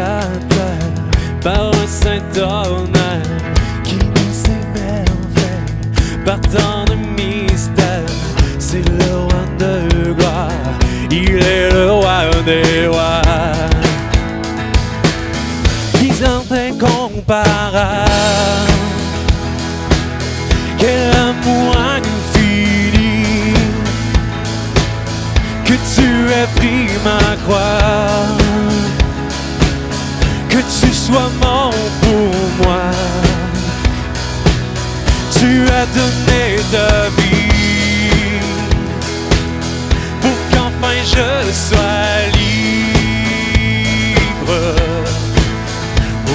la terre par un Saint-Honneur qui nous émerveille par tant de mystères. C'est le roi de gloire, il est le roi des rois. Ils ont incomparable, quel amour infini, que tu aies pris ma croix, que tu sois mort pour moi. Tu as donné ta vie pour qu'enfin je sois libre. Oh,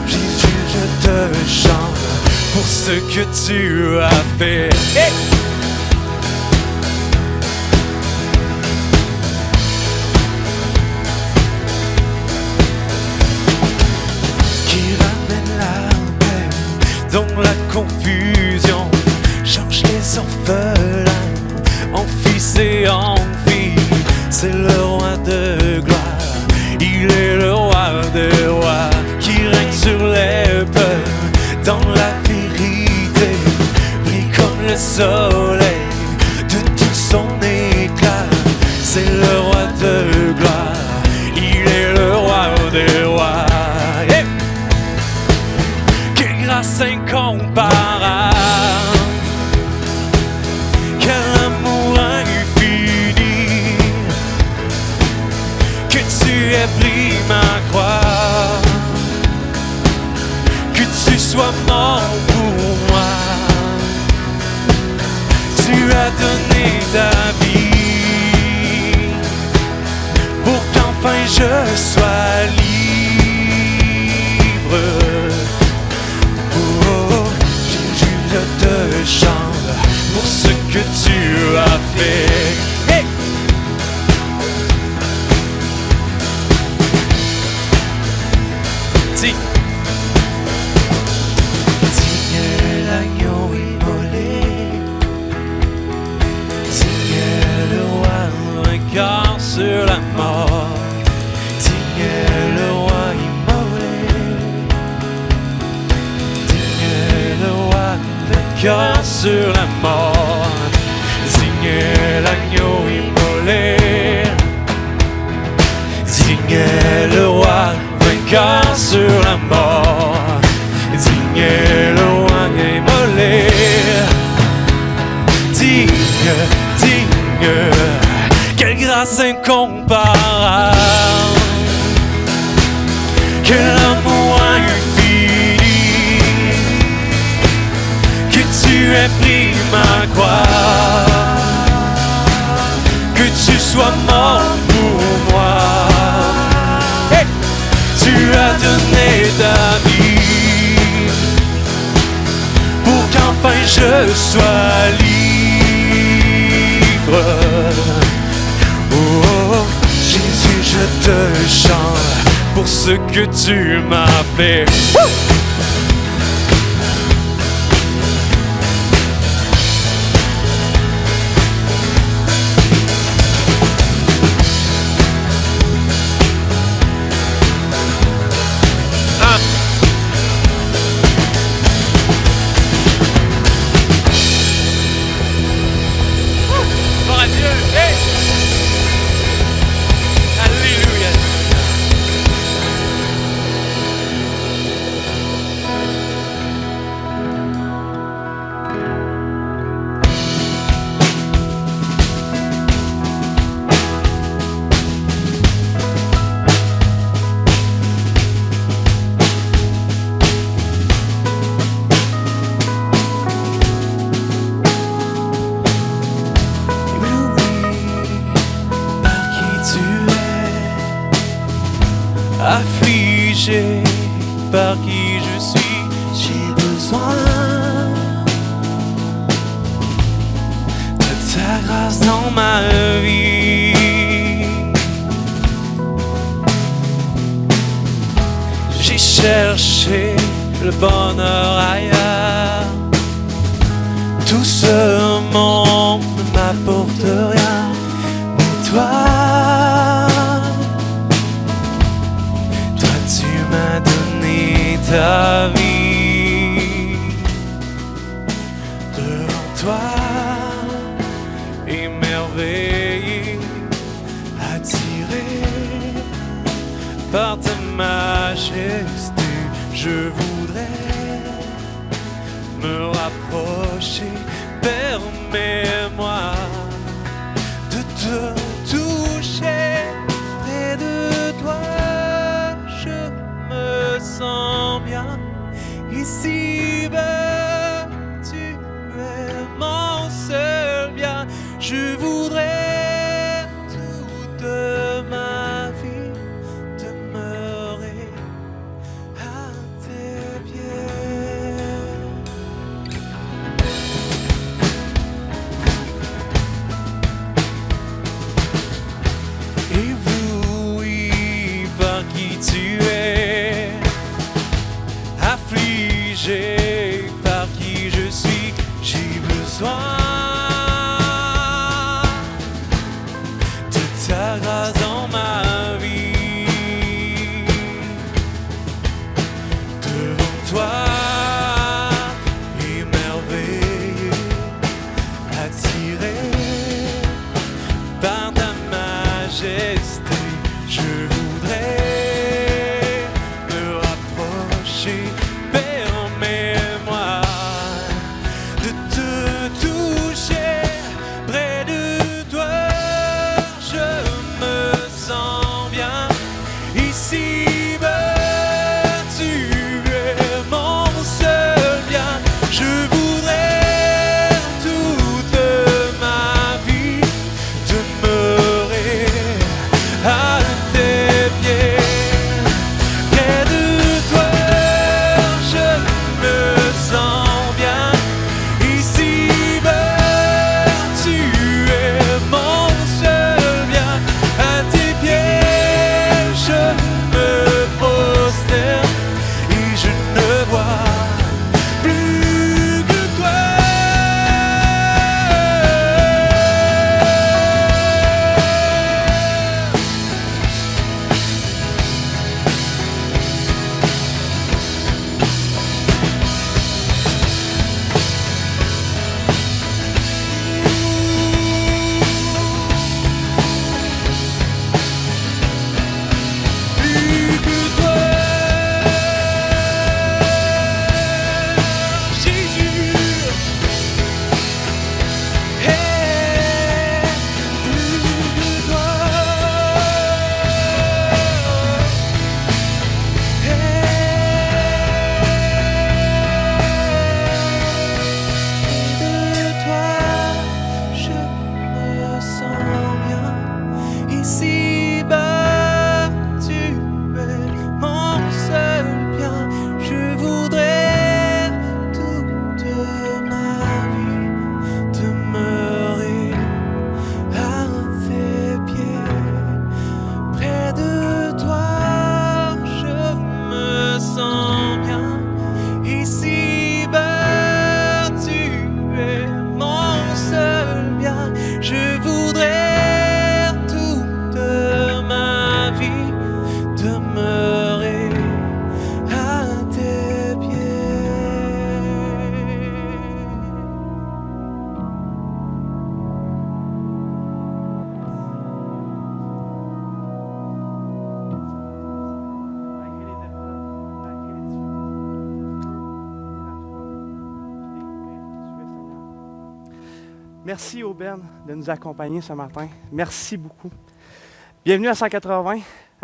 Jésus, je te chante pour ce que tu as fait. Hey! Qui ramène la paix dans la confusion, change les orphelins en fils et en filles. C'est le roi de gloire, il est le roi des rois, qui règne sur les peuples dans la vérité, brille comme le soleil de tout son éclat. C'est le roi de gloire, il est le roi des rois. Hey! Quelle grâce incomparable, quel amour infini, que tu aies pris ma croix, que tu sois mort pour moi. Tu as donné ta vie pour qu'enfin je sois libre. Oh, Jésus, je te chante pour ce que tu as fait. Hey! Dis. Digne l'agneau immolé, digne le roi vainqueur sur la mort, digne le roi immolé, digne le roi vainqueur sur la mort, digne l'agneau immolé, digne le roi vainqueur sur la mort, digne le roi immolé, digne, digne, quelle grâce incomparable, quel amour infini, que tu aies pris ma croix, que tu sois mort pour moi. Hey! Tu as donné ta vie pour qu'enfin je sois libre. Oh, Jésus, je te chante pour ce que tu m'as fait. Woo! Affligé par qui je suis, j'ai besoin de ta grâce dans ma vie. J'ai cherché le bonheur ailleurs, tout ce monde ne m'apporte rien, mais toi ta vie. Devant toi, émerveillé, attiré par ta majesté, je voudrais me rapprocher. Permets-moi de te toucher. Près de toi, je me sens bien. Ici-bas, tu es mon seul bien. Je voudrais toute ma vie demeurer à tes pieds. Ébloui par qui tu es, affligé par qui je suis, j'ai besoin de ta grâce dans ma vie. Devant toi, émerveillé, attiré par ta majesté, je voudrais me rapprocher. Permets-moi de te toucher. Près de toi, je me sens bien. Ici-bas, tu es mon seul bien. Je voudrais toute ma vie demeurer à tes pieds. Près de toi, je me sens bien. Ici-bas, tu es mon seul bien. À tes pieds, je me prosterne et je ne vois plus que toi. Plus que toi, Jésus. Hey, plus que toi. De toi, je me sens bien. Ici-bas, tu es mon seul bien. Je voudrais toute ma vie demeurer à tes pieds. Près de toi, je me sens bien. Ici-bas, tu es mon seul bien. Je voudrais toute ma vie demeurer à tes pieds. Malgré les épreuves, malgré les difficultés, merci Aubaine de nous accompagner ce matin. Merci beaucoup. Bienvenue à 180.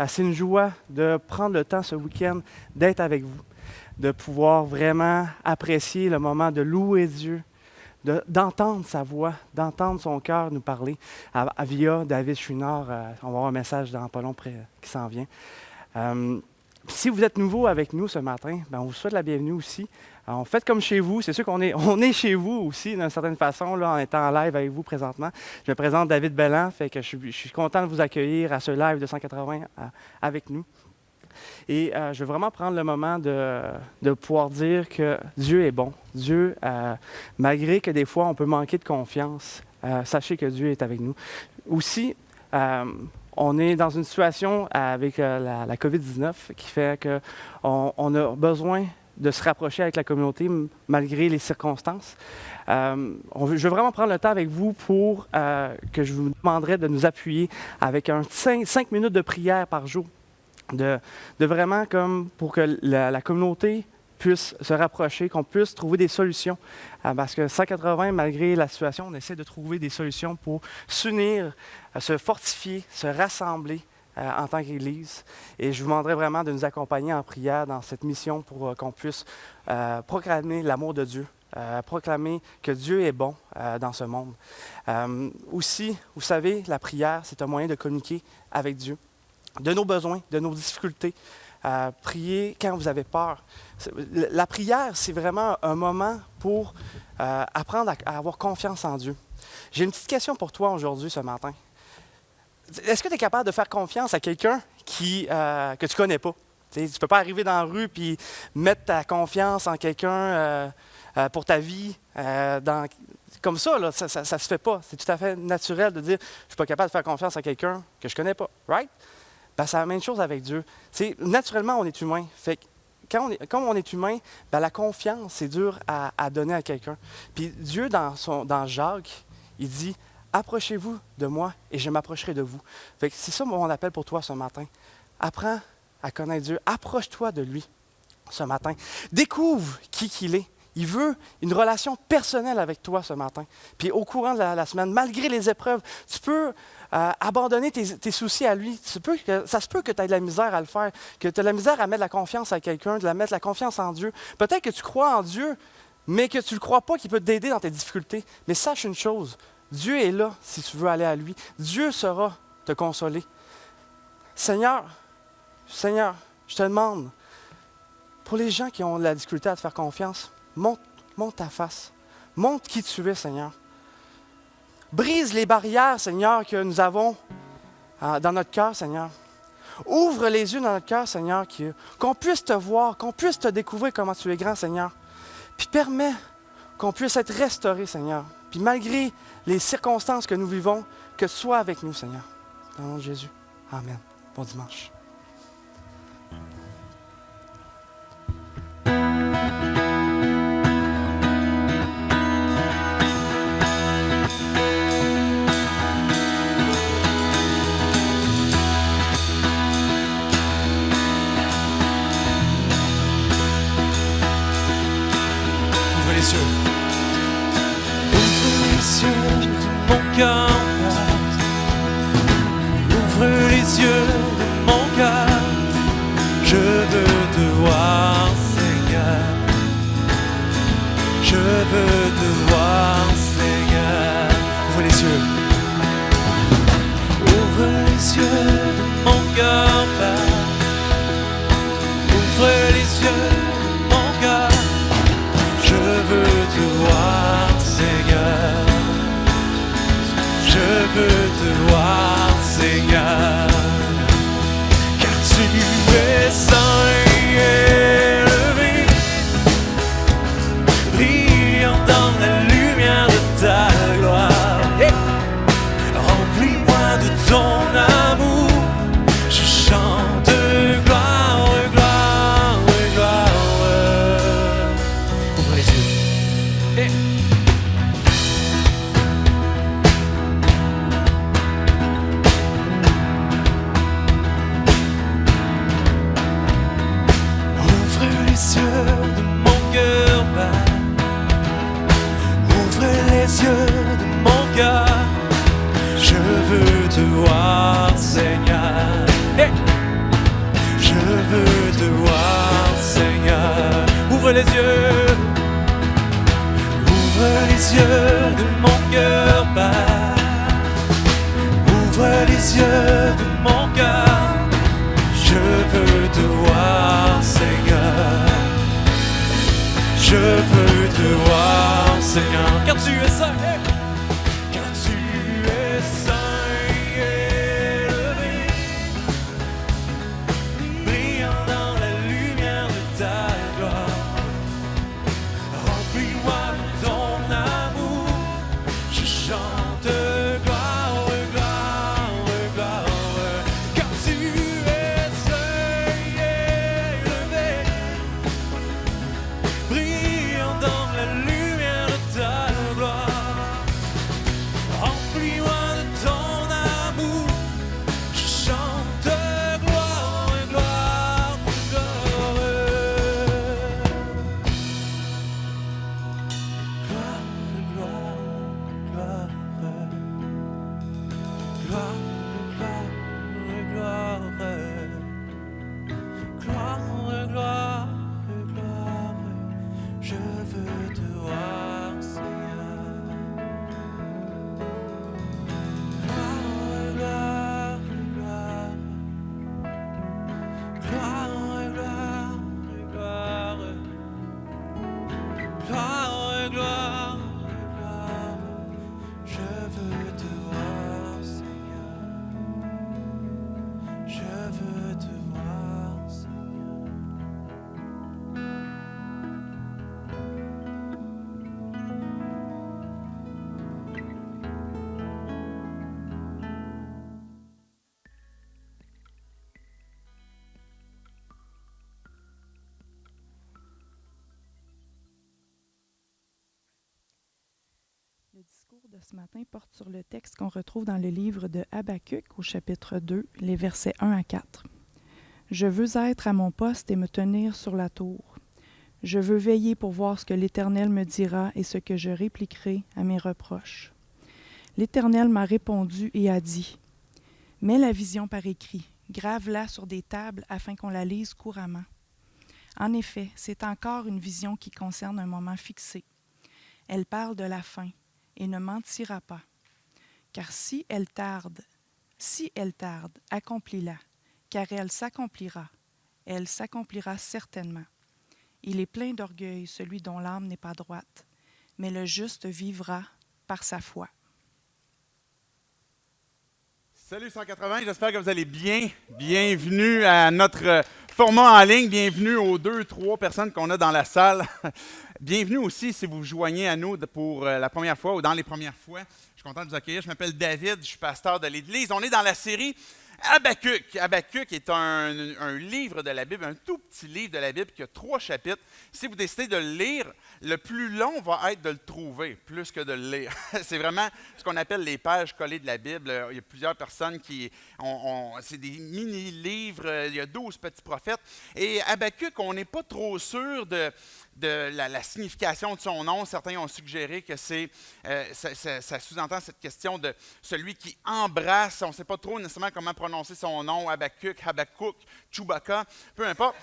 C'est une joie de prendre le temps ce week-end d'être avec vous, de pouvoir vraiment apprécier le moment de louer Dieu, d'entendre sa voix, d'entendre son cœur nous parler via David Chouinard. On va avoir un message dans pas long qui s'en vient. Si vous êtes nouveau avec nous ce matin, on vous souhaite la bienvenue aussi. Alors, faites comme chez vous. C'est sûr qu'on est chez vous aussi, d'une certaine façon, là, en étant en live avec vous présentement. Je me présente David Belland, fait que je suis content de vous accueillir à ce live de 180 avec nous. Et je veux vraiment prendre le moment de pouvoir dire que Dieu est bon. Dieu, malgré que des fois on peut manquer de confiance, sachez que Dieu est avec nous. Aussi, On est dans une situation avec la COVID-19 qui fait qu'on a besoin de se rapprocher avec la communauté malgré les circonstances. Je veux vraiment prendre le temps avec vous pour que je vous demanderai de nous appuyer avec 5 minutes de prière par jour, de vraiment comme pour que la communauté puisse se rapprocher, qu'on puisse trouver des solutions. Parce que 180, malgré la situation, on essaie de trouver des solutions pour s'unir, se fortifier, se rassembler en tant qu'Église. Et je vous demanderai vraiment de nous accompagner en prière dans cette mission pour qu'on puisse proclamer l'amour de Dieu, proclamer que Dieu est bon dans ce monde. Aussi, vous savez, la prière, c'est un moyen de communiquer avec Dieu, de nos besoins, de nos difficultés. Prier quand vous avez peur. La prière, c'est vraiment un moment pour apprendre à avoir confiance en Dieu. J'ai une petite question pour toi aujourd'hui, ce matin. Est-ce que tu es capable de faire confiance à quelqu'un que tu ne connais pas? Tu ne peux pas arriver dans la rue et mettre ta confiance en quelqu'un pour ta vie. Comme ça, là, ça ne se fait pas. C'est tout à fait naturel de dire « je ne suis pas capable de faire confiance à quelqu'un que je ne connais pas ». Right? Ben, c'est la même chose avec Dieu. Naturellement, on est humain. Fait que comme on est humain, ben, la confiance, c'est dur à donner à quelqu'un. Puis Dieu, dans Jacques, il dit « Approchez-vous de moi et je m'approcherai de vous ». Fait que c'est ça mon appel pour toi ce matin. Apprends à connaître Dieu. Approche-toi de lui ce matin. Découvre qui qu'il est. Il veut une relation personnelle avec toi ce matin. Puis au courant de la semaine, malgré les épreuves, tu peux abandonner tes soucis à lui. Ça se peut que tu aies de la misère à le faire, que tu aies de la misère à mettre la confiance à quelqu'un, de mettre la confiance en Dieu. Peut-être que tu crois en Dieu, mais que tu ne crois pas qu'il peut t'aider dans tes difficultés. Mais sache une chose, Dieu est là si tu veux aller à lui. Dieu saura te consoler. Seigneur, je te demande, pour les gens qui ont de la difficulté à te faire confiance, monte ta face. Montre qui tu es, Seigneur. Brise les barrières, Seigneur, que nous avons dans notre cœur, Seigneur. Ouvre les yeux dans notre cœur, Seigneur, qu'on puisse te voir, qu'on puisse te découvrir comment tu es grand, Seigneur. Puis permets qu'on puisse être restauré, Seigneur. Puis malgré les circonstances que nous vivons, que tu sois avec nous, Seigneur. Dans le nom de Jésus. Amen. Bon dimanche. Ouvre les yeux de mon cœur, je veux te voir, Seigneur. Je veux te voir, Seigneur. Ouvre les yeux. Ouvre les yeux de mon cœur, Père. Ouvre les yeux de mon cœur, je veux te voir, Seigneur. Je veux te voir, Seigneur, car tu es saint et élevé, brillant dans la lumière de ta gloire. Hey! Remplis-moi de ton amour, je chante gloire, gloire, gloire. Ouvre les yeux. Hey! Je veux te voir, Seigneur. Hey! Je veux te voir, Seigneur. Ouvre les yeux. Ouvre les yeux de mon cœur, Père. Ouvre les yeux de mon cœur. Je veux te voir, Seigneur. Je veux te voir, Seigneur. Car tu es saint. Hey! Chante gloire, gloire, gloire. discours de ce matin porte sur le texte qu'on retrouve dans le livre de Habacuc au chapitre 2, les versets 1 à 4. « Je veux être à mon poste et me tenir sur la tour. Je veux veiller pour voir ce que l'Éternel me dira et ce que je répliquerai à mes reproches. L'Éternel m'a répondu et a dit, « Mets la vision par écrit, grave-la sur des tables afin qu'on la lise couramment. En effet, c'est encore une vision qui concerne un moment fixé. Elle parle de la fin et ne mentira pas. Car si elle tarde, accomplis-la, car elle s'accomplira certainement. Il est plein d'orgueil celui dont l'âme n'est pas droite, mais le juste vivra par sa foi. » Salut 180, j'espère que vous allez bien. Bienvenue à notre format en ligne. Bienvenue aux 2-3 personnes qu'on a dans la salle. Bienvenue aussi si vous vous joignez à nous pour la première fois ou dans les premières fois. Je suis content de vous accueillir. Je m'appelle David, je suis pasteur de l'Église. On est dans la série Habacuc. Habacuc est un livre de la Bible, un tout petit livre de la Bible qui a 3 chapitres. Si vous décidez de le lire, le plus long va être de le trouver, plus que de le lire. C'est vraiment ce qu'on appelle les pages collées de la Bible. Il y a plusieurs personnes qui c'est des mini-livres, il y a 12 petits prophètes. Et Habacuc, on n'est pas trop sûr de la signification de son nom. Certains ont suggéré que ça sous-entend cette question de celui qui embrasse. On ne sait pas trop nécessairement comment prononcer son nom, Habacuc, Chewbacca, peu importe.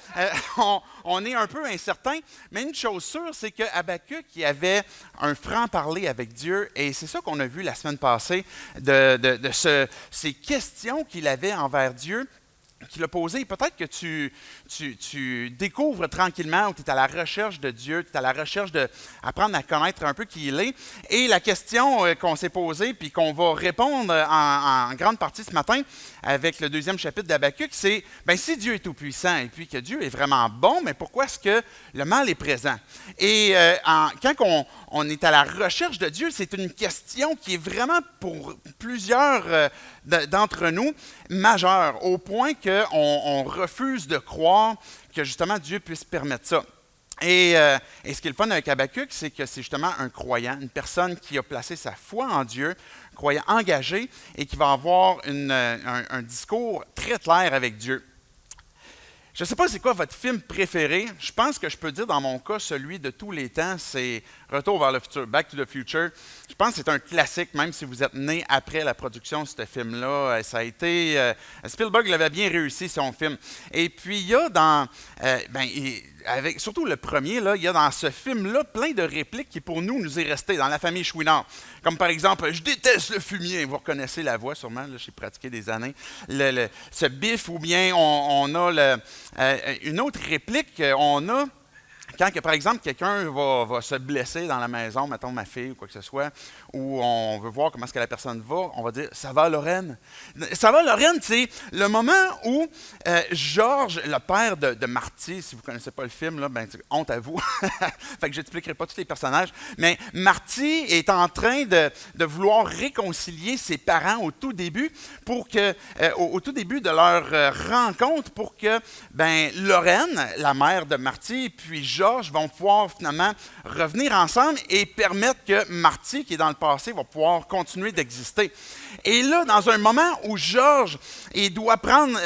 On est un peu incertain, mais une chose sûre, c'est que Habacuc, il avait un franc-parler avec Dieu, et c'est ça qu'on a vu la semaine passée, ces questions qu'il avait envers Dieu, qu'il a posé. Peut-être que tu découvres tranquillement ou tu es à la recherche de Dieu, tu es à la recherche d'apprendre à connaître un peu qui il est. Et la question qu'on s'est posée, puis qu'on va répondre en grande partie ce matin avec le 2e chapitre d'Habacuc, c'est, si Dieu est tout-puissant et puis que Dieu est vraiment bon, mais pourquoi est-ce que le mal est présent? Et quand on est à la recherche de Dieu, c'est une question qui est vraiment pour plusieurs d'entre nous majeure, au point qu'on refuse de croire que justement Dieu puisse permettre ça. Et ce qui est le fun avec Habacuc, c'est que c'est justement un croyant, une personne qui a placé sa foi en Dieu, un croyant engagé et qui va avoir un discours très clair avec Dieu. Je ne sais pas c'est quoi votre film préféré. Je pense que je peux dire dans mon cas, celui de tous les temps, c'est Retour vers le futur, Back to the Future. Je pense que c'est un classique, même si vous êtes né après la production de ce film-là. Ça a été... Spielberg l'avait bien réussi, son film. Et puis, il y a dans... surtout le premier, là, il y a dans ce film-là plein de répliques qui, pour nous est resté dans la famille Chouinard. Comme par exemple, « Je déteste le fumier ». Vous reconnaissez la voix sûrement, là, j'ai pratiqué des années. Ce Biff, ou bien on a une autre réplique, on a... Quand, par exemple, quelqu'un va se blesser dans la maison, mettons ma fille ou quoi que ce soit, ou on veut voir comment est-ce que la personne va, on va dire « Ça va, Lorraine? » Ça va, Lorraine, c'est le moment où Georges, le père de Marty, si vous ne connaissez pas le film, là, honte à vous, fait que je n'expliquerai pas tous les personnages, mais Marty est en train de vouloir réconcilier ses parents au tout début, au tout début de leur rencontre, pour que Lorraine, la mère de Marty, puis Georges vont pouvoir finalement revenir ensemble et permettre que Marty, qui est dans le passé, va pouvoir continuer d'exister. Et là, dans un moment où Georges il doit prendre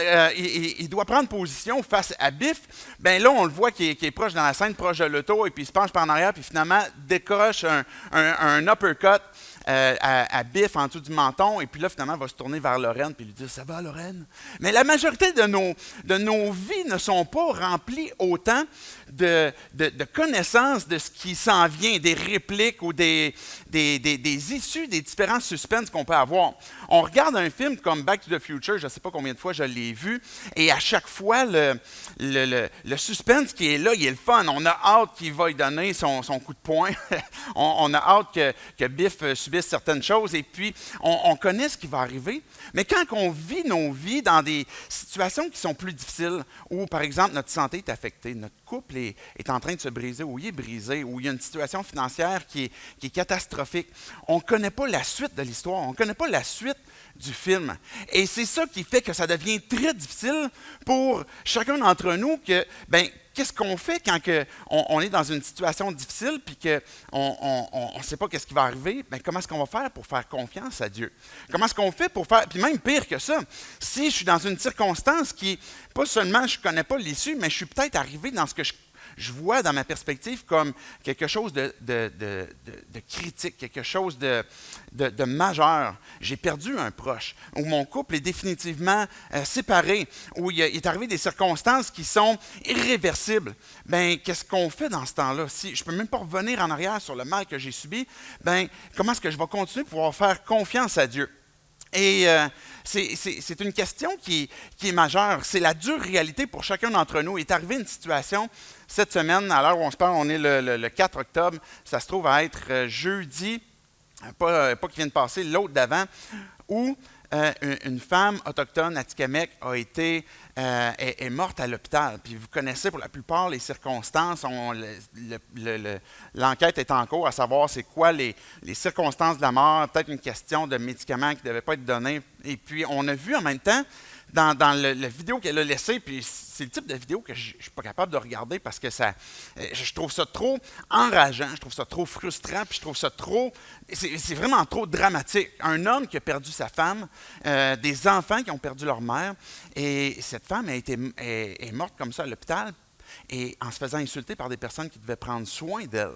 position face à Biff, là, on le voit qui est proche dans la scène, proche de l'auto, et puis il se penche par en arrière, puis finalement décroche un uppercut à Biff en dessous du menton, et puis là, finalement, il va se tourner vers Lorraine, puis lui dire « Ça va, Lorraine? » Mais la majorité de nos vies ne sont pas remplies autant de connaissances de ce qui s'en vient, des répliques ou des issues des différents suspens qu'on peut avoir. On regarde un film comme Back to the Future, je ne sais pas combien de fois je l'ai vu, et à chaque fois, le suspense qui est là, il est le fun. On a hâte qu'il va lui donner son coup de poing. on a hâte que Biff subisse certaines choses, et puis on connaît ce qui va arriver. Mais quand on vit nos vies dans des situations qui sont plus difficiles, où par exemple notre santé est affectée, notre couple est en train de se briser, ou il est brisé, ou il y a une situation financière qui est catastrophique, on ne connaît pas la suite de l'histoire, on ne connaît pas la suite du film. Et c'est ça qui fait que ça devient très difficile pour chacun d'entre nous que, qu'est-ce qu'on fait quand on est dans une situation difficile puis qu'on ne sait pas qu'est-ce qui va arriver? Bien, comment est-ce qu'on va faire pour faire confiance à Dieu? Comment est-ce qu'on fait pour faire... Puis même pire que ça, si je suis dans une circonstance qui, pas seulement je ne connais pas l'issue, mais je suis peut-être arrivé dans ce que je vois dans ma perspective comme quelque chose de critique, quelque chose de majeur. J'ai perdu un proche, où mon couple est définitivement séparé, où il est arrivé des circonstances qui sont irréversibles. Bien, qu'est-ce qu'on fait dans ce temps-là? Si je ne peux même pas revenir en arrière sur le mal que j'ai subi, bien, comment est-ce que je vais continuer pour pouvoir faire confiance à Dieu? Et c'est une question qui est majeure. C'est la dure réalité pour chacun d'entre nous. Il est arrivé une situation cette semaine, à l'heure où on se parle, on est le 4 octobre, ça se trouve à être jeudi, pas qui vient de passer, l'autre d'avant, où une femme autochtone à Atikamekw est morte à l'hôpital. Puis vous connaissez pour la plupart les circonstances. L'enquête est en cours à savoir c'est quoi les circonstances de la mort, peut-être une question de médicaments qui ne devaient pas être donnés. Et puis on a vu en même temps, dans la vidéo qu'elle a laissée, puis c'est le type de vidéo que je ne suis pas capable de regarder parce que je trouve ça trop enrageant, je trouve ça trop frustrant, puis je trouve ça c'est vraiment trop dramatique. Un homme qui a perdu sa femme, des enfants qui ont perdu leur mère, et cette femme est morte comme ça à l'hôpital, et en se faisant insulter par des personnes qui devaient prendre soin d'elle.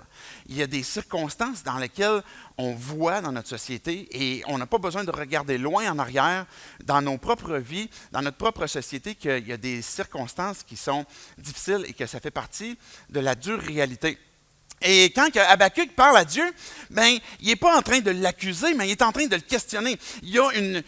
Il y a des circonstances dans lesquelles on voit dans notre société, et on n'a pas besoin de regarder loin en arrière, dans nos propres vies, dans notre propre société, qu'il y a des circonstances qui sont difficiles et que ça fait partie de la dure réalité. Et quand Habakkuk parle à Dieu, ben, il n'est pas en train de l'accuser, mais il est en train de le questionner. Il y a une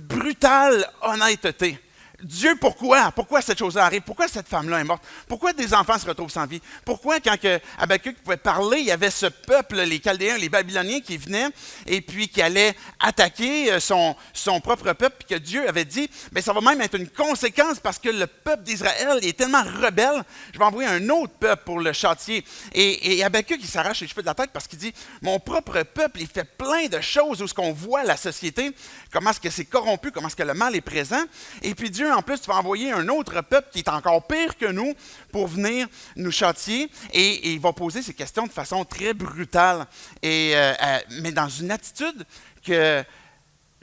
brutale honnêteté. Dieu, pourquoi? Pourquoi cette chose-là arrive? Pourquoi cette femme-là est morte? Pourquoi des enfants se retrouvent sans vie? Pourquoi, quand Habakkuk pouvait parler, il y avait ce peuple, les Chaldéens, les Babyloniens qui venaient et puis qui allaient attaquer son propre peuple, puis que Dieu avait dit, bien, ça va même être une conséquence parce que le peuple d'Israël est tellement rebelle, je vais envoyer un autre peuple pour le châtier. Et Habakkuk, il s'arrache les cheveux de la tête parce qu'il dit, mon propre peuple, il fait plein de choses où ce qu'on voit la société, comment est-ce que c'est corrompu, comment est-ce que le mal est présent, et puis Dieu, en plus, tu vas envoyer un autre peuple qui est encore pire que nous pour venir nous châtier et il va poser ces questions de façon très brutale, mais dans une attitude que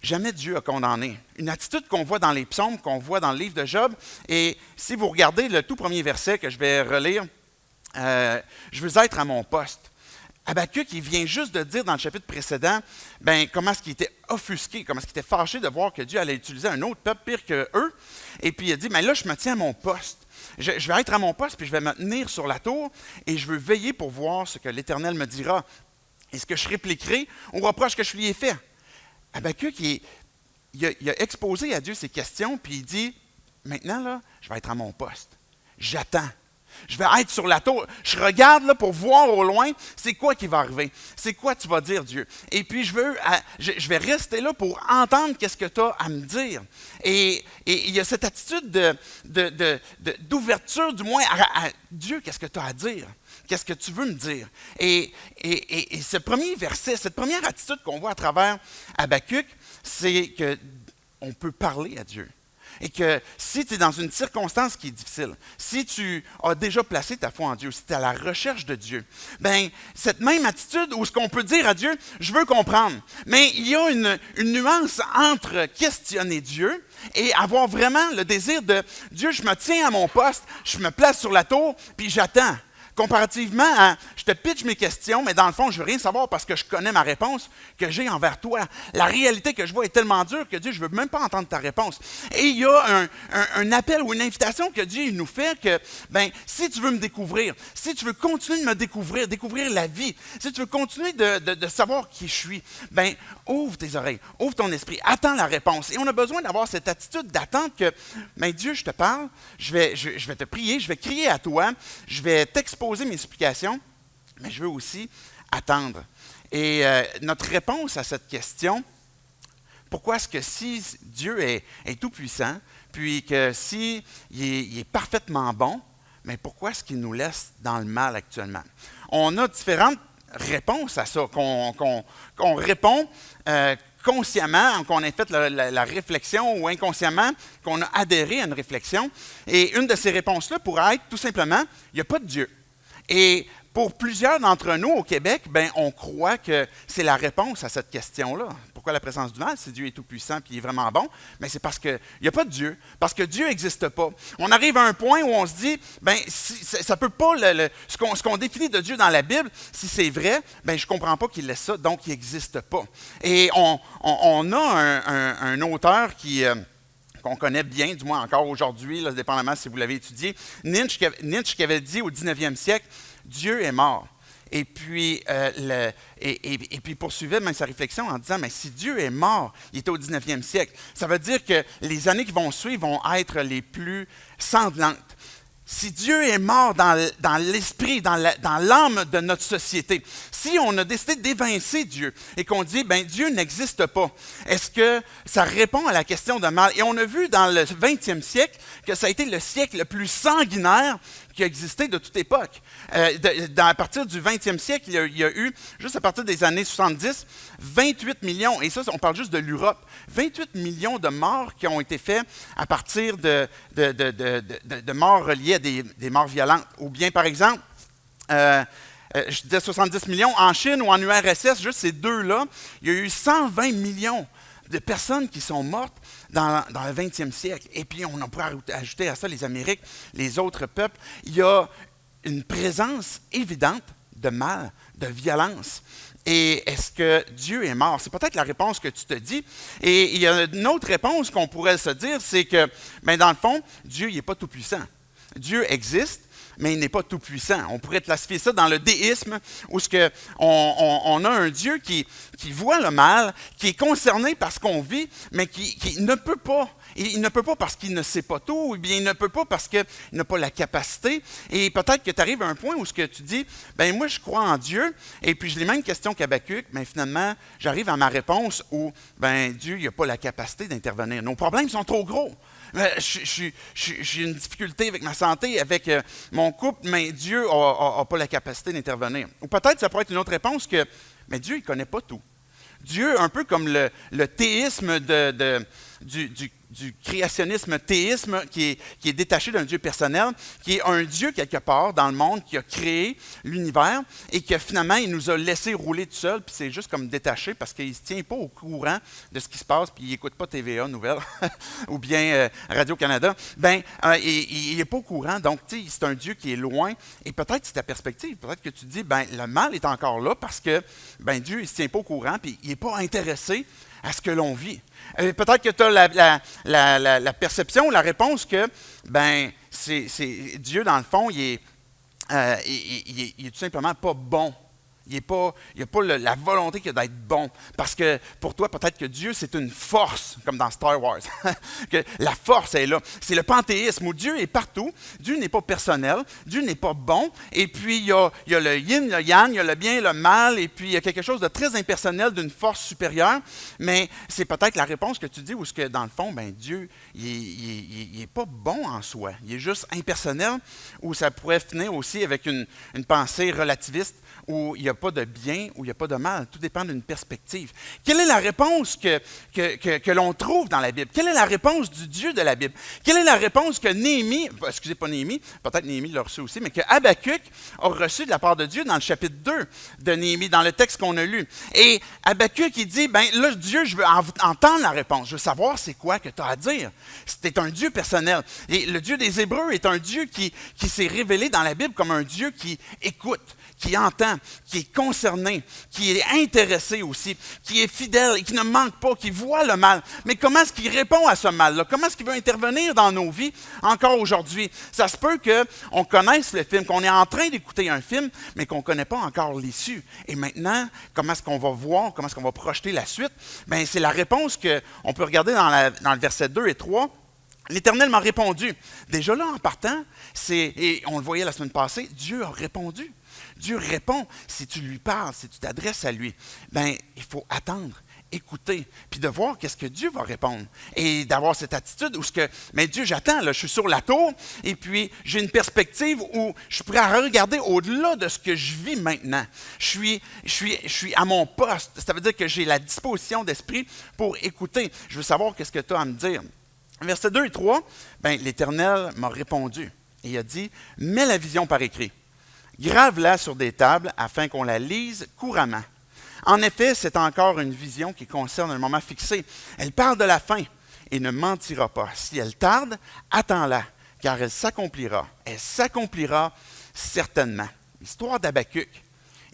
jamais Dieu a condamnée. Une attitude qu'on voit dans les psaumes, qu'on voit dans le livre de Job. Et si vous regardez le tout premier verset que je vais relire, « Je veux être à mon poste ». Habakkuk, il vient juste de dire dans le chapitre précédent, ben, comment est-ce qu'il était offusqué, comment est-ce qu'il était fâché de voir que Dieu allait utiliser un autre peuple pire qu'eux. Et puis il a dit, mais là, je me tiens à mon poste. Je vais être à mon poste, puis je vais me tenir sur la tour, et je veux veiller pour voir ce que l'Éternel me dira. Et ce que je répliquerai aux reproches que je lui ai faits. Habakkuk, il a exposé à Dieu ses questions, puis il dit, maintenant, là, je vais être à mon poste. J'attends. Je vais être sur la tour. Je regarde là pour voir au loin, c'est quoi qui va arriver. C'est quoi tu vas dire, Dieu. Et puis, je vais rester là pour entendre qu'est-ce que tu as à me dire. Et il y a cette attitude d'ouverture, du moins, à Dieu, qu'est-ce que tu as à dire. Qu'est-ce que tu veux me dire? Et ce premier verset, cette première attitude qu'on voit à travers Habakkuk, c'est qu'on peut parler à Dieu. Et que si tu es dans une circonstance qui est difficile, si tu as déjà placé ta foi en Dieu, si tu es à la recherche de Dieu, bien, cette même attitude où ce qu'on peut dire à Dieu, je veux comprendre. Mais il y a une nuance entre questionner Dieu et avoir vraiment le désir de Dieu, je me tiens à mon poste, je me place sur la tour, puis j'attends. Comparativement à, je te pitch mes questions, mais dans le fond, je ne veux rien savoir parce que je connais ma réponse que j'ai envers toi. La réalité que je vois est tellement dure que Dieu, je ne veux même pas entendre ta réponse. Et il y a un appel ou une invitation que Dieu nous fait que, ben, si tu veux me découvrir, si tu veux continuer de me découvrir la vie, si tu veux continuer de savoir qui je suis, ben, ouvre tes oreilles, ouvre ton esprit, attends la réponse. Et on a besoin d'avoir cette attitude d'attente que, ben, Dieu, je te parle, je vais te prier, je vais crier à toi, je vais t'exposer mes supplications, mais je veux aussi attendre. Et notre réponse à cette question, pourquoi est-ce que si Dieu est tout-puissant, puis que s'il est parfaitement bon, mais pourquoi est-ce qu'il nous laisse dans le mal actuellement? On a différentes réponses à ça, qu'on répond consciemment, qu'on ait fait la réflexion ou inconsciemment, qu'on a adhéré à une réflexion. Et une de ces réponses-là pourrait être tout simplement, il n'y a pas de Dieu. Et pour plusieurs d'entre nous au Québec, ben, on croit que c'est la réponse à cette question-là. Pourquoi la présence du mal, si Dieu est tout-puissant et il est vraiment bon? Mais c'est parce qu'il n'y a pas de Dieu, parce que Dieu n'existe pas. On arrive à un point où on se dit, ben, si, ça peut pas, ce qu'on définit de Dieu dans la Bible, si c'est vrai, ben, je ne comprends pas qu'il laisse ça, donc il n'existe pas. Et on a un auteur qu'on connaît bien, du moins encore aujourd'hui, là, dépendamment si vous l'avez étudié, Nietzsche qui avait dit au 19e siècle, Dieu est mort. Et puis, il poursuivait même sa réflexion en disant, mais si Dieu est mort, il était au 19e siècle, ça veut dire que les années qui vont suivre vont être les plus sanglantes. Si Dieu est mort dans l'esprit, dans l'âme de notre société, si on a décidé d'évincer Dieu et qu'on dit, ben Dieu n'existe pas, est-ce que ça répond à la question de mal? Et on a vu dans le 20e siècle que ça a été le siècle le plus sanguinaire qui a existé de toute époque. À partir du 20e siècle, il y a eu, juste à partir des années 70, 28 millions, et ça, on parle juste de l'Europe, 28 millions de morts qui ont été faits à partir de morts reliées à des morts violentes. Ou bien, par exemple, je disais 70 millions, en Chine ou en URSS, juste ces deux-là, il y a eu 120 millions de personnes qui sont mortes dans le 20e siècle. Et puis, on pourrait ajouter à ça les Amériques, les autres peuples. Il y a une présence évidente de mal, de violence. Et est-ce que Dieu est mort? C'est peut-être la réponse que tu te dis. Et il y a une autre réponse qu'on pourrait se dire, c'est que, ben, dans le fond, Dieu n'est pas tout-puissant. Dieu existe, mais il n'est pas tout-puissant. On pourrait classifier ça dans le déisme, où on a un Dieu qui voit le mal, qui est concerné par ce qu'on vit, mais qui ne peut pas. Il ne peut pas parce qu'il ne sait pas tout, ou bien il ne peut pas parce qu'il n'a pas la capacité. Et peut-être que tu arrives à un point où ce que tu dis, ben moi je crois en Dieu, et puis j'ai les mêmes questions qu'Habakkuk, mais finalement j'arrive à ma réponse où ben Dieu n'a pas la capacité d'intervenir. Nos problèmes sont trop gros. J'ai une difficulté avec ma santé, avec mon couple, mais Dieu n'a pas la capacité d'intervenir. Ou peut-être ça pourrait être une autre réponse que, mais Dieu, il ne connaît pas tout. Dieu, un peu comme le théisme du créationnisme théisme qui est détaché d'un Dieu personnel, qui est un Dieu quelque part dans le monde qui a créé l'univers et qui finalement il nous a laissé rouler tout seul, puis c'est juste comme détaché parce qu'il ne se tient pas au courant de ce qui se passe, puis il n'écoute pas TVA Nouvelles ou bien Radio-Canada. Il n'est pas au courant, donc c'est un Dieu qui est loin et peut-être c'est ta perspective, peut-être que tu dis, le mal est encore là parce que Dieu il ne se tient pas au courant, puis il n'est pas intéressé à ce que l'on vit. Peut-être que tu as la perception, la réponse que c'est Dieu, dans le fond, il est tout simplement pas bon. Il n'a pas la volonté que d'être bon. Parce que pour toi, peut-être que Dieu, c'est une force, comme dans Star Wars. Que la force est là. C'est le panthéisme où Dieu est partout. Dieu n'est pas personnel. Dieu n'est pas bon. Et puis, il y a le yin, le yang, il y a le bien, le mal. Et puis, il y a quelque chose de très impersonnel, d'une force supérieure. Mais c'est peut-être la réponse que tu dis où, dans le fond, Dieu, il n'est pas bon en soi. Il est juste impersonnel. Ou ça pourrait finir aussi avec une pensée relativiste où il n'y a pas de bien, où il n'y a pas de mal. Tout dépend d'une perspective. Quelle est la réponse que l'on trouve dans la Bible? Quelle est la réponse du Dieu de la Bible? Quelle est la réponse que peut-être Néhémie l'a reçu aussi, mais que Habakkuk a reçu de la part de Dieu dans le chapitre 2 de Néhémie, dans le texte qu'on a lu. Et Habakkuk, il dit, là, Dieu, je veux entendre la réponse. Je veux savoir c'est quoi que tu as à dire. C'est un Dieu personnel. Et le Dieu des Hébreux est un Dieu qui s'est révélé dans la Bible comme un Dieu qui écoute, qui entend, qui est concerné, qui est intéressé aussi, qui est fidèle et qui ne manque pas, qui voit le mal. Mais comment est-ce qu'il répond à ce mal-là? Comment est-ce qu'il veut intervenir dans nos vies encore aujourd'hui? Ça se peut qu'on connaisse le film, qu'on est en train d'écouter un film, mais qu'on ne connaît pas encore l'issue. Et maintenant, comment est-ce qu'on va voir, comment est-ce qu'on va projeter la suite? C'est la réponse qu'on peut regarder dans le verset 2 et 3. L'Éternel m'a répondu. Déjà là, en partant, et on le voyait la semaine passée, Dieu a répondu. Dieu répond si tu lui parles, si tu t'adresses à lui. Il faut attendre écouter, puis de voir qu'est-ce que Dieu va répondre. Et d'avoir cette attitude où mais Dieu, j'attends, là, je suis sur la tour, et puis j'ai une perspective où je suis prêt à regarder au-delà de ce que je vis maintenant. Je suis à mon poste. Ça veut dire que j'ai la disposition d'esprit pour écouter. Je veux savoir qu'est-ce que tu as à me dire. Versets 2 et 3, l'Éternel m'a répondu. Et il a dit, mets la vision par écrit. Grave-la sur des tables afin qu'on la lise couramment. En effet, c'est encore une vision qui concerne un moment fixé. Elle parle de la fin et ne mentira pas. Si elle tarde, attends-la, car elle s'accomplira. Elle s'accomplira certainement. L'histoire d'Habacuc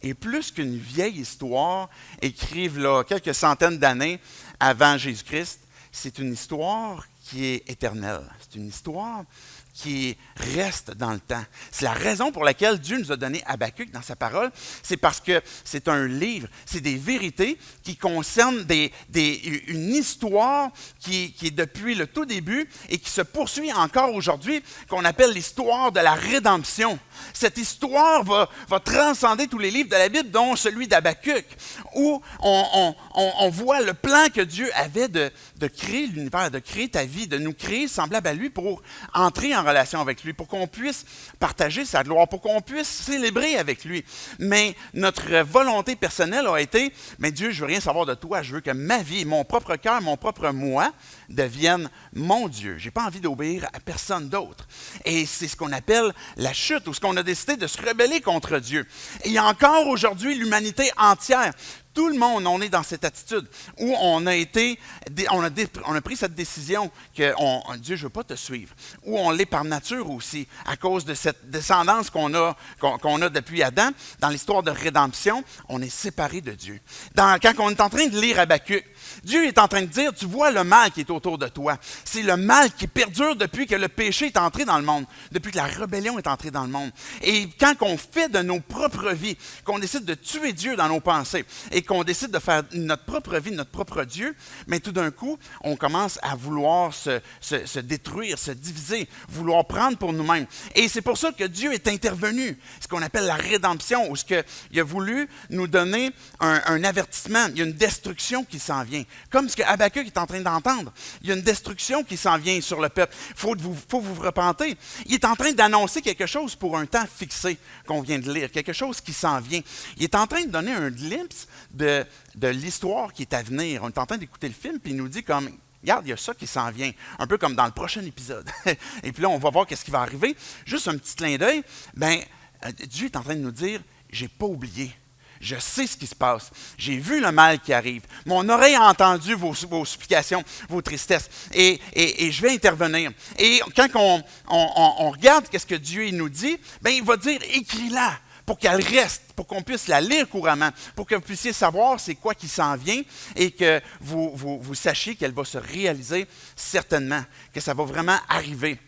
est plus qu'une vieille histoire écrite là, quelques centaines d'années avant Jésus-Christ. C'est une histoire qui est éternelle. C'est une histoire qui reste dans le temps. C'est la raison pour laquelle Dieu nous a donné Habacuc dans sa parole. C'est parce que c'est un livre, c'est des vérités qui concernent une histoire qui est depuis le tout début et qui se poursuit encore aujourd'hui, qu'on appelle l'histoire de la rédemption. Cette histoire va transcender tous les livres de la Bible, dont celui d'Habacuc, où on voit le plan que Dieu avait de créer l'univers, de créer ta vie, de nous créer semblable à lui pour entrer en relation avec lui, pour qu'on puisse partager sa gloire, pour qu'on puisse célébrer avec lui. Mais notre volonté personnelle a été, mais Dieu, je veux rien savoir de toi, je veux que ma vie, mon propre cœur, mon propre moi deviennent mon Dieu. Je n'ai pas envie d'obéir à personne d'autre. Et c'est ce qu'on appelle la chute, ou ce qu'on a décidé de se rebeller contre Dieu. Et encore aujourd'hui, l'humanité entière, tout le monde, on est dans cette attitude où on a pris cette décision que Dieu, je ne veux pas te suivre. Où on l'est par nature aussi, à cause de cette descendance qu'on a depuis Adam. Dans l'histoire de rédemption, on est séparé de Dieu. Quand on est en train de lire Habacuc, Dieu est en train de dire, tu vois le mal qui est autour de toi. C'est le mal qui perdure depuis que le péché est entré dans le monde, depuis que la rébellion est entrée dans le monde. Et quand on fait de nos propres vies, qu'on décide de tuer Dieu dans nos pensées, et qu'on décide de faire notre propre vie, notre propre Dieu, mais tout d'un coup, on commence à vouloir se détruire, se diviser, vouloir prendre pour nous-mêmes. Et c'est pour ça que Dieu est intervenu, ce qu'on appelle la rédemption, où il a voulu nous donner un avertissement. Il y a une destruction qui s'en vient. Comme ce que Habacuc est en train d'entendre. Il y a une destruction qui s'en vient sur le peuple. Il faut vous repenter. Il est en train d'annoncer quelque chose pour un temps fixé qu'on vient de lire, quelque chose qui s'en vient. Il est en train de donner un glimpse de l'histoire qui est à venir. On est en train d'écouter le film, puis il nous dit comme, regarde, il y a ça qui s'en vient, un peu comme dans le prochain épisode. Et puis là, on va voir qu'est-ce qui va arriver. Juste un petit clin d'œil, Dieu est en train de nous dire, j'ai pas oublié. Je sais ce qui se passe. J'ai vu le mal qui arrive. Mon oreille a entendu vos supplications, vos tristesses. Et je vais intervenir. Et quand on regarde qu'est-ce que Dieu nous dit, il va dire, écris-la pour qu'elle reste, pour qu'on puisse la lire couramment, pour que vous puissiez savoir c'est quoi qui s'en vient et que vous sachiez qu'elle va se réaliser certainement, que ça va vraiment arriver.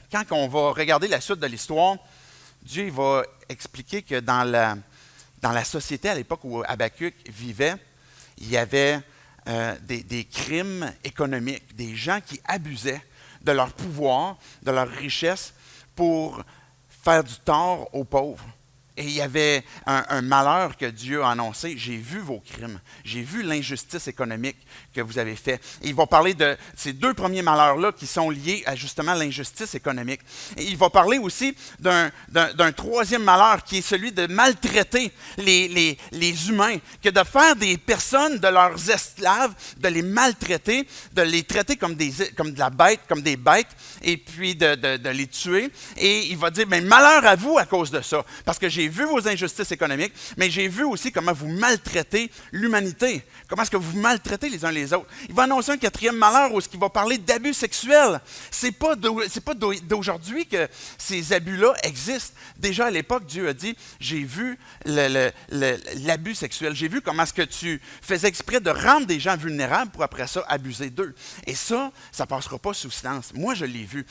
Quand on va regarder la suite de l'histoire, Dieu va expliquer que dans la société à l'époque où Habacuc vivait, il y avait des crimes économiques, des gens qui abusaient de leur pouvoir, de leur richesse pour faire du tort aux pauvres. Et il y avait un malheur que Dieu a annoncé. J'ai vu vos crimes. J'ai vu l'injustice économique que vous avez fait. Et il va parler de ces deux premiers malheurs-là qui sont liés à justement l'injustice économique. Et il va parler aussi d'un troisième malheur qui est celui de maltraiter les humains, que de faire des personnes de leurs esclaves, de les maltraiter, de les traiter comme des bêtes, et puis de les tuer. Et il va dire, malheur à vous à cause de ça, parce que j'ai vu vos injustices économiques, mais j'ai vu aussi comment vous maltraitez l'humanité. Comment est-ce que vous maltraitez les uns les autres. Il va annoncer un quatrième malheur où il va parler d'abus sexuels. C'est pas d'aujourd'hui que ces abus-là existent. Déjà à l'époque, Dieu a dit, j'ai vu l'abus sexuel. J'ai vu comment est-ce que tu faisais exprès de rendre des gens vulnérables pour après ça abuser d'eux. Et ça ne passera pas sous silence. Moi, je l'ai vu.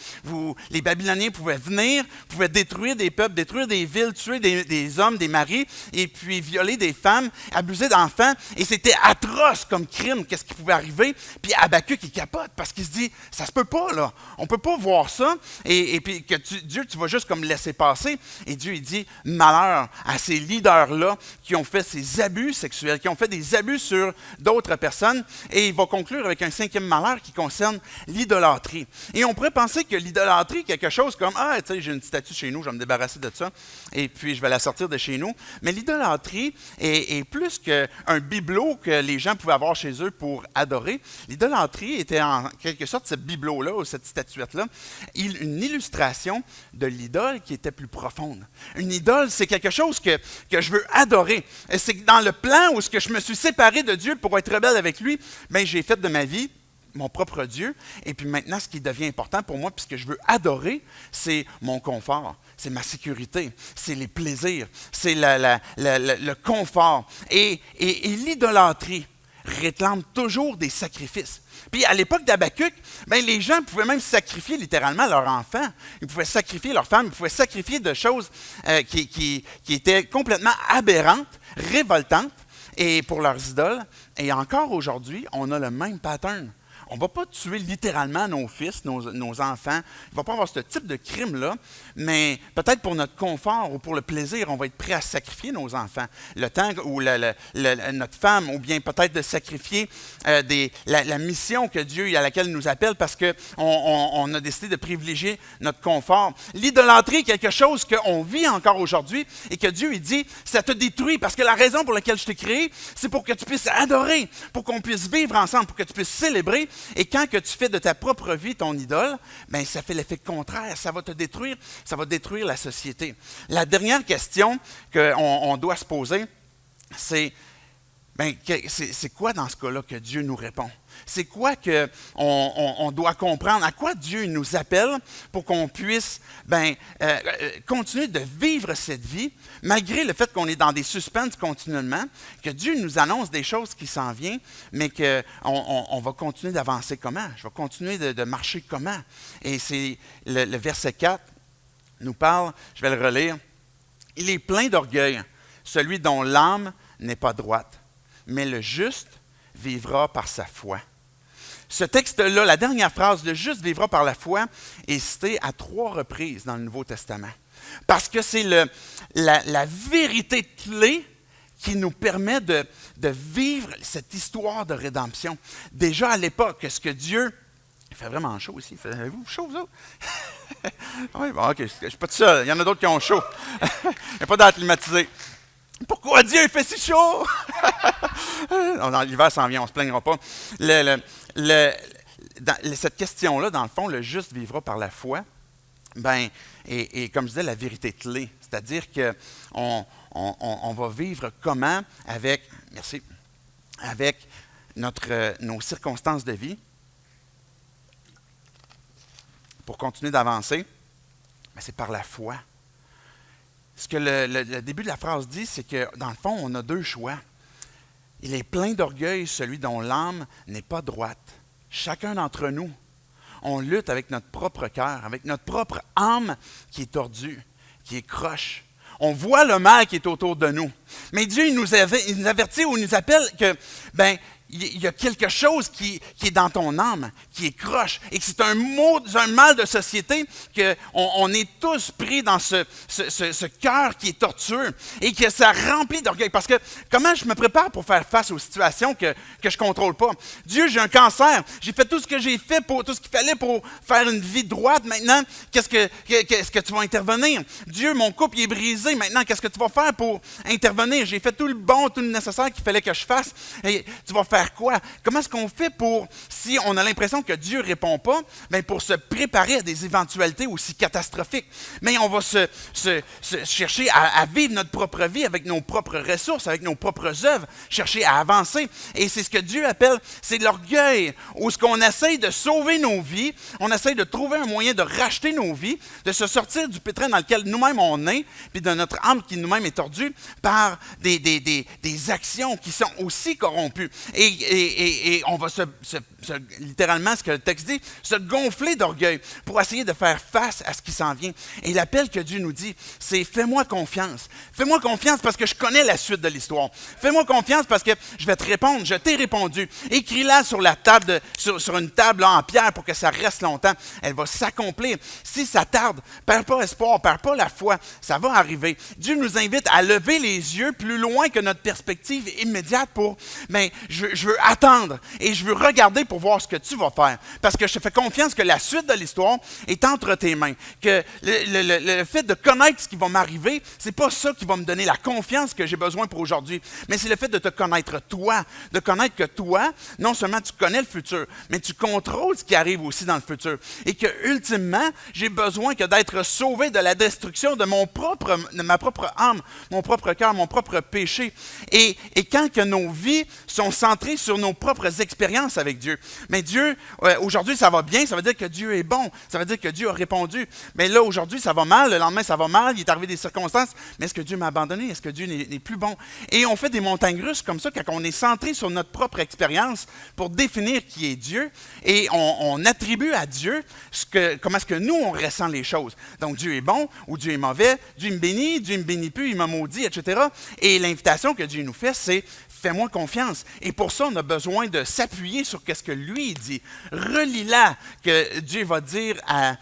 Les Babyloniens pouvaient venir, pouvaient détruire des peuples, détruire des villes, tuer des des hommes, des maris, et puis violer des femmes, abuser d'enfants. Et c'était atroce comme crime, qu'est-ce qui pouvait arriver. Puis Habakkuk, il capote parce qu'il se dit, ça se peut pas, là. On peut pas voir ça. Et puis que Dieu, tu vas juste comme laisser passer. Et Dieu, il dit, malheur à ces leaders-là qui ont fait ces abus sexuels, qui ont fait des abus sur d'autres personnes. Et il va conclure avec un 5e malheur qui concerne l'idolâtrie. Et on pourrait penser que l'idolâtrie, quelque chose comme, ah, tu sais, j'ai une statue chez nous, je vais me débarrasser de ça, et puis je vais la sortir de chez nous. Mais l'idolâtrie est plus qu'un bibelot que les gens pouvaient avoir chez eux pour adorer. L'idolâtrie était en quelque sorte, ce bibelot-là, ou cette statuette-là, une illustration de l'idole qui était plus profonde. Une idole, c'est quelque chose que je veux adorer. C'est que dans le plan où je me suis séparé de Dieu pour être rebelle avec lui, bien, j'ai fait de ma vie mon propre Dieu. Et puis maintenant, ce qui devient important pour moi, puisque je veux adorer, c'est mon confort, c'est ma sécurité, c'est les plaisirs, c'est le confort. Et l'idolâtrie réclame toujours des sacrifices. Puis à l'époque d'Habakkuk, bien, les gens pouvaient même sacrifier littéralement leurs enfants. Ils pouvaient sacrifier leurs femmes, ils pouvaient sacrifier de choses qui étaient complètement aberrantes, révoltantes, et pour leurs idoles. Et encore aujourd'hui, on a le même pattern. On ne va pas tuer littéralement nos fils, nos enfants. Il ne va pas avoir ce type de crime-là, mais peut-être pour notre confort ou pour le plaisir, on va être prêt à sacrifier nos enfants. Le temps où notre femme, ou bien peut-être de sacrifier la mission que Dieu à laquelle il nous appelle parce qu'on a décidé de privilégier notre confort. L'idolâtrie est quelque chose qu'on vit encore aujourd'hui et que Dieu il dit, ça te détruit parce que la raison pour laquelle je t'ai créé, c'est pour que tu puisses adorer, pour qu'on puisse vivre ensemble, pour que tu puisses célébrer. Et quand que tu fais de ta propre vie ton idole, bien, ça fait l'effet contraire, ça va te détruire, ça va détruire la société. La dernière question qu'on doit se poser, c'est quoi dans ce cas-là que Dieu nous répond? C'est quoi qu'on doit comprendre? À quoi Dieu nous appelle pour qu'on puisse continuer de vivre cette vie, malgré le fait qu'on est dans des suspens continuellement, que Dieu nous annonce des choses qui s'en viennent, mais qu'on va continuer d'avancer comment? Je vais continuer de marcher comment? Et c'est le verset 4 nous parle, je vais le relire. Il est plein d'orgueil, celui dont l'âme n'est pas droite, mais le juste vivra par sa foi. Ce texte-là, la dernière phrase, le juste vivra par la foi, est citée à 3 reprises dans le Nouveau Testament. Parce que c'est la vérité clé qui nous permet de vivre cette histoire de rédemption. Déjà à l'époque, ce que Dieu... Il fait vraiment chaud ici. Avez-vous chaud, vous autres? Oui, bon, OK, je ne suis pas tout seul. Il y en a d'autres qui ont chaud. Il n'y a pas d'air climatisé. Pourquoi Dieu il fait si chaud? Dans l'hiver s'en vient, on ne se plaignera pas. Cette question-là, dans le fond, le juste vivra par la foi, et comme je disais, la vérité clé. C'est-à-dire qu'on va vivre comment avec nos circonstances de vie pour continuer d'avancer, c'est par la foi. Ce que le début de la phrase dit, c'est que dans le fond, on a 2 choix. Il est plein d'orgueil, celui dont l'âme n'est pas droite. Chacun d'entre nous, on lutte avec notre propre cœur, avec notre propre âme qui est tordue, qui est croche. On voit le mal qui est autour de nous. Mais Dieu, il nous avertit ou il nous appelle que, il y a quelque chose qui est dans ton âme, qui est croche, et que c'est un mal de société, qu'on est tous pris dans ce cœur qui est tortueux, et que ça remplit d'orgueil. Parce que comment je me prépare pour faire face aux situations que je ne contrôle pas? Dieu, j'ai un cancer, j'ai fait tout ce que j'ai fait, tout ce qu'il fallait pour faire une vie droite. Maintenant, qu'est-ce que tu vas intervenir? Dieu, mon couple il est brisé, maintenant, qu'est-ce que tu vas faire pour intervenir? J'ai fait tout le bon, tout le nécessaire qu'il fallait que je fasse, et tu vas faire quoi? Comment est-ce qu'on fait pour, si on a l'impression que Dieu ne répond pas, pour se préparer à des éventualités aussi catastrophiques? Mais on va se chercher à vivre notre propre vie avec nos propres ressources, avec nos propres œuvres, chercher à avancer. Et c'est ce que Dieu appelle, c'est l'orgueil, où ce qu'on essaye de sauver nos vies, on essaye de trouver un moyen de racheter nos vies, de se sortir du pétrin dans lequel nous-mêmes on est, puis de notre âme qui nous-mêmes est tordue par des actions qui sont aussi corrompues. Et et on va littéralement, ce que le texte dit, se gonfler d'orgueil pour essayer de faire face à ce qui s'en vient. Et l'appel que Dieu nous dit, c'est « Fais-moi confiance. Fais-moi confiance parce que je connais la suite de l'histoire. Fais-moi confiance parce que je vais te répondre. Je t'ai répondu. Écris-la sur la table, sur une table là, en pierre pour que ça reste longtemps. Elle va s'accomplir. Si ça tarde, perds pas espoir, perds pas la foi. Ça va arriver. Dieu nous invite à lever les yeux plus loin que notre perspective immédiate pour, je veux attendre et je veux regarder pour voir ce que tu vas faire. Parce que je te fais confiance que la suite de l'histoire est entre tes mains. Que le fait de connaître ce qui va m'arriver, c'est pas ça qui va me donner la confiance que j'ai besoin pour aujourd'hui, mais c'est le fait de te connaître toi, de connaître que toi, non seulement tu connais le futur, mais tu contrôles ce qui arrive aussi dans le futur. Et que, ultimement, j'ai besoin que d'être sauvé de la destruction de ma propre âme, mon propre cœur, mon propre péché. Et quand que nos vies sont centrées sur nos propres expériences avec Dieu, mais Dieu, aujourd'hui ça va bien, ça veut dire que Dieu est bon, ça veut dire que Dieu a répondu. Mais là, aujourd'hui, ça va mal, le lendemain, ça va mal, il est arrivé des circonstances, mais est-ce que Dieu m'a abandonné? Est-ce que Dieu n'est plus bon? Et on fait des montagnes russes comme ça quand on est centré sur notre propre expérience pour définir qui est Dieu, et on attribue à Dieu comment est-ce que nous, on ressent les choses. Donc, Dieu est bon ou Dieu est mauvais, Dieu me bénit plus, il m'a maudit, etc. Et l'invitation que Dieu nous fait, c'est « Fais-moi confiance ». Et pour ça, on a besoin de s'appuyer sur ce que lui dit. Relis-la, que Dieu va dire à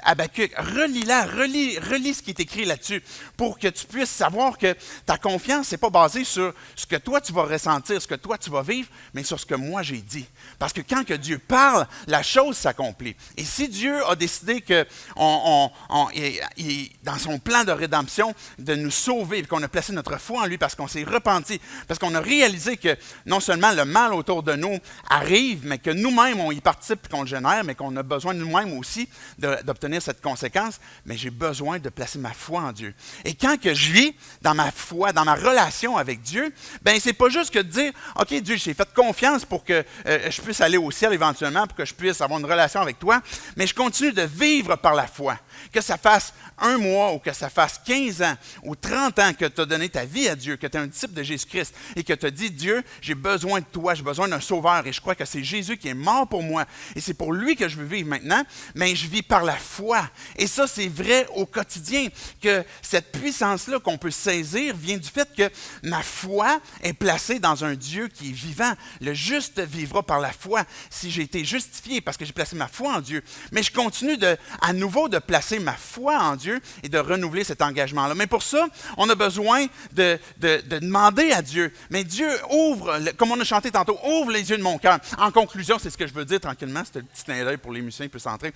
Habakkuk. Relis-la, relis ce qui est écrit là-dessus pour que tu puisses savoir que ta confiance n'est pas basée sur ce que toi tu vas ressentir, ce que toi tu vas vivre, mais sur ce que moi j'ai dit. Parce que quand que Dieu parle, la chose s'accomplit. Et si Dieu a décidé que dans son plan de rédemption, de nous sauver, qu'on a placé notre foi en lui parce qu'on s'est repenti, parce qu'on a réalisé que non seulement le mal autour de nous arrive, mais que nous-mêmes, on y participe et qu'on le génère, mais qu'on a besoin nous-mêmes aussi d'obtenir cette conséquence, mais j'ai besoin de placer ma foi en Dieu. Et quand que je vis dans ma foi, dans ma relation avec Dieu, c'est pas juste que de dire, OK, Dieu, j'ai fait confiance pour que je puisse aller au ciel éventuellement, pour que je puisse avoir une relation avec toi, mais je continue de vivre par la foi. Que ça fasse 1 mois ou que ça fasse 15 ans ou 30 ans que tu as donné ta vie à Dieu, que tu es un disciple de Jésus-Christ et que tu as dit, Dieu, j'ai besoin de toi, j'ai besoin d'un sauveur et je crois que c'est Jésus qui est mort pour moi et c'est pour lui que je veux vivre maintenant, mais je vis par la foi. Et ça, c'est vrai au quotidien, que cette puissance-là qu'on peut saisir vient du fait que ma foi est placée dans un Dieu qui est vivant. Le juste vivra par la foi. Si j'ai été justifié parce que j'ai placé ma foi en Dieu, mais je continue à nouveau de placer ma foi en Dieu et de renouveler cet engagement-là. Mais pour ça, on a besoin de demander à Dieu. Mais Dieu ouvre, comme on a chanté tantôt, ouvre les yeux de mon cœur. En conclusion, c'est ce que je veux dire tranquillement, c'est le petit clin d'œil pour les musiciens qui peuvent s'entrer.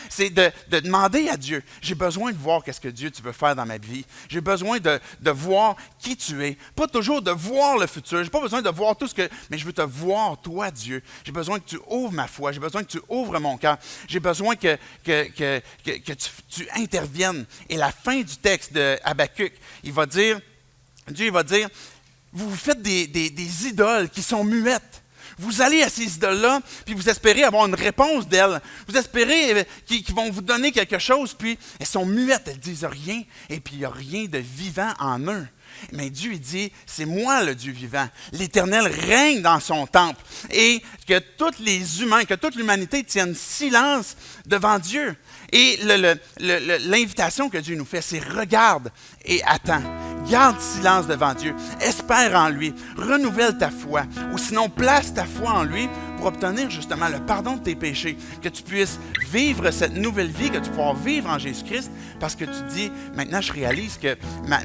C'est de demander à Dieu. J'ai besoin de voir qu'est-ce que Dieu tu veux faire dans ma vie. J'ai besoin de voir qui tu es. Pas toujours de voir le futur. J'ai pas besoin de voir tout ce que... Mais je veux te voir, toi, Dieu. J'ai besoin que tu ouvres ma foi. J'ai besoin que tu ouvres mon cœur. J'ai besoin que tu interviennes. Et la fin du texte de Habakkuk, Dieu va dire, vous faites des idoles qui sont muettes. Vous allez à ces idoles-là, puis vous espérez avoir une réponse d'elles. Vous espérez qu'ils vont vous donner quelque chose, puis elles sont muettes, elles ne disent rien, et puis il n'y a rien de vivant en eux. Mais Dieu il dit, c'est moi le Dieu vivant. L'Éternel règne dans son temple. Et que tous les humains, que toute l'humanité tienne silence devant Dieu. Et l'invitation que Dieu nous fait, c'est regarde et attends. Garde silence devant Dieu. Espère en lui. Renouvelle ta foi. Ou sinon, place ta foi en lui pour obtenir justement le pardon de tes péchés. Que tu puisses vivre cette nouvelle vie, que tu puisses vivre en Jésus-Christ. Parce que tu dis, maintenant je réalise que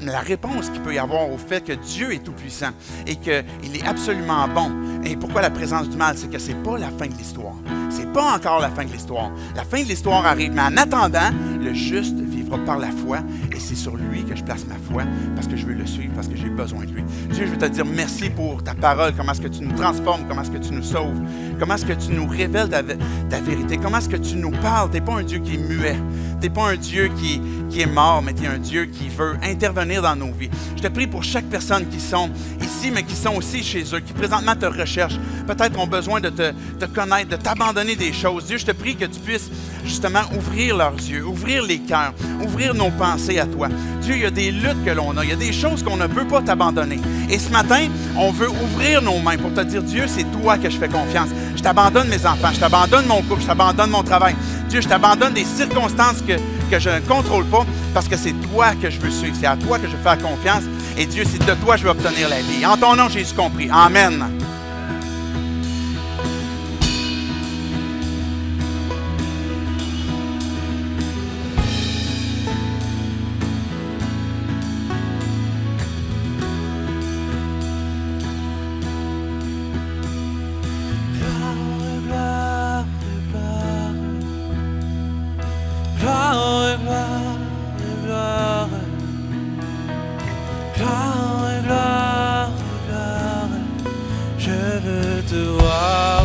la réponse qu'il peut y avoir au fait que Dieu est tout-puissant et qu'il est absolument bon. Et pourquoi la présence du mal? C'est que ce n'est pas la fin de l'histoire. C'est pas encore la fin de l'histoire. La fin de l'histoire arrive. Mais en attendant, le juste vivra par la foi. Et c'est sur lui que je place ma foi parce que je veux le suivre, parce que j'ai besoin de lui. Dieu, je veux te dire merci pour ta parole. Comment est-ce que tu nous transformes? Comment est-ce que tu nous sauves? Comment est-ce que tu nous révèles ta vérité? Comment est-ce que tu nous parles? Tu n'es pas un Dieu qui est muet. Tu n'es pas un Dieu qui qui est mort, mais tu es un Dieu qui veut intervenir dans nos vies. Je te prie pour chaque personne qui sont ici, mais qui sont aussi chez eux, qui présentement te recherchent, peut-être ont besoin de te connaître, de t'abandonner des choses. Dieu, je te prie que tu puisses justement ouvrir leurs yeux, ouvrir les cœurs, ouvrir nos pensées à toi. Dieu, il y a des luttes que l'on a, il y a des choses qu'on ne peut pas t'abandonner. Et ce matin, on veut ouvrir nos mains pour te dire, Dieu, c'est toi que je fais confiance. Je t'abandonne mes enfants, je t'abandonne mon couple, je t'abandonne mon travail. Dieu, je t'abandonne des circonstances que je ne contrôle pas parce que c'est toi que je veux suivre, c'est à toi que je veux faire confiance. Et Dieu, c'est de toi que je veux obtenir la vie. En ton nom, Jésus compris. Amen.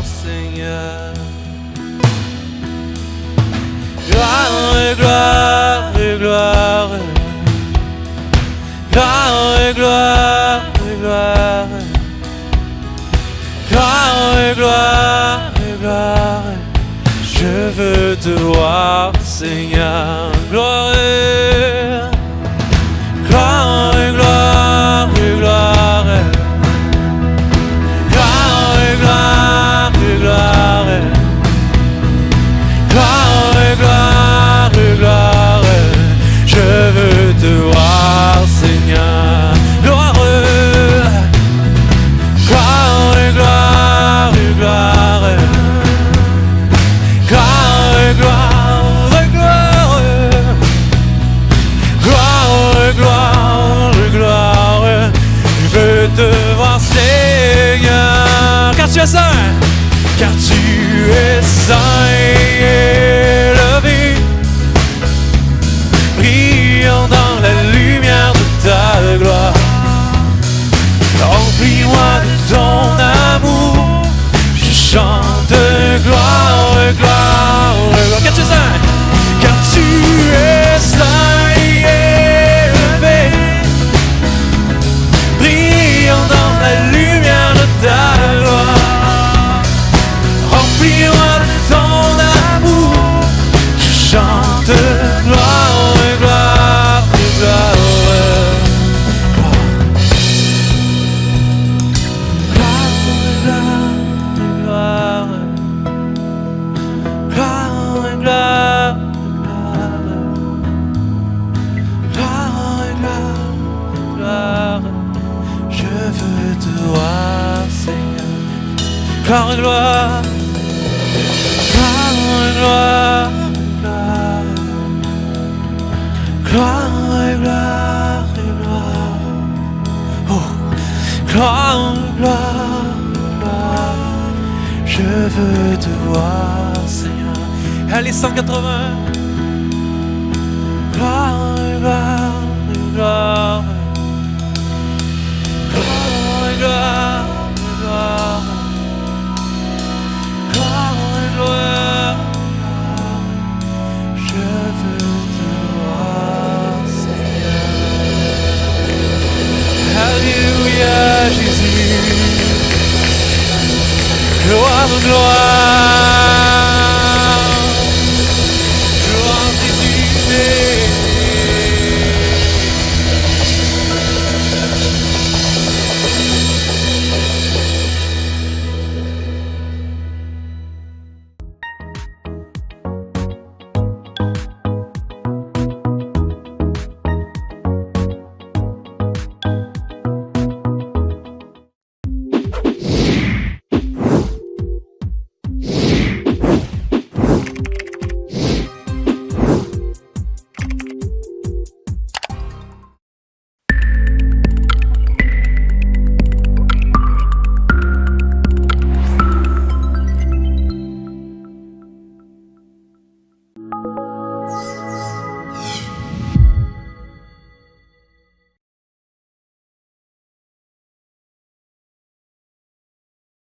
Seigneur, gloire, gloire, gloire, gloire, gloire, gloire, gloire, gloire, gloire, gloire, je veux te voir, Seigneur, gloire, gloire, gloire, gloire, gloire, gloire. Te voir, Seigneur, car tu es saint, car tu es saint et élevé, brillant dans la lumière de ta gloire. Remplis-moi de ton amour, je chante gloire, gloire, gloire, car tu es saint, car tu es saint et élevé, dans la lumière de ta gloire. Remplis-moi de ton amour, je chante gloire, gloire, gloire, gloire, gloire, gloire, gloire, gloire, gloire. Je veux te voir, Seigneur. Gloire, gloire, gloire, gloire, gloire, gloire, gloire. Oh, gloire, gloire, gloire. Je veux te voir, Seigneur. Allez, 180.